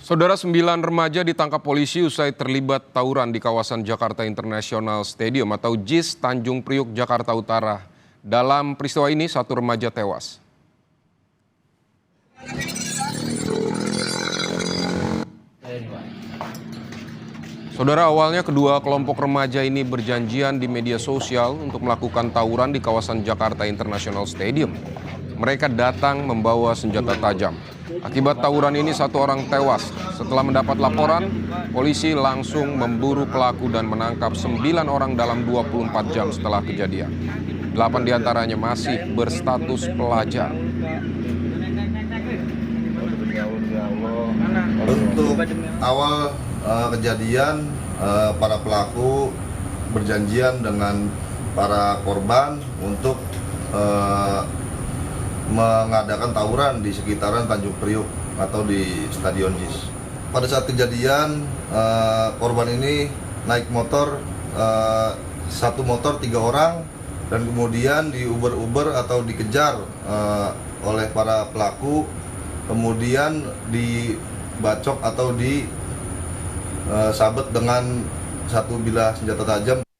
Saudara, 9 remaja ditangkap polisi usai terlibat tawuran di kawasan Jakarta International Stadium atau JIS Tanjung Priuk, Jakarta Utara. Dalam peristiwa ini, 1 remaja tewas. Saudara, awalnya kedua kelompok remaja ini berjanjian di media sosial untuk melakukan tawuran di kawasan Jakarta International Stadium. Mereka datang membawa senjata tajam. Akibat tawuran ini 1 orang tewas. Setelah mendapat laporan, polisi langsung memburu pelaku dan menangkap 9 orang dalam 24 jam setelah kejadian. 8 diantaranya masih berstatus pelajar. Untuk awal kejadian, para pelaku berjanjian dengan para korban untuk mengadakan tawuran di sekitaran Tanjung Priuk atau di Stadion JIS. Pada saat kejadian, korban ini naik motor, 1 motor 3 orang, dan kemudian diuber-uber atau dikejar oleh para pelaku, kemudian dibacok atau disabet dengan 1 bilah senjata tajam.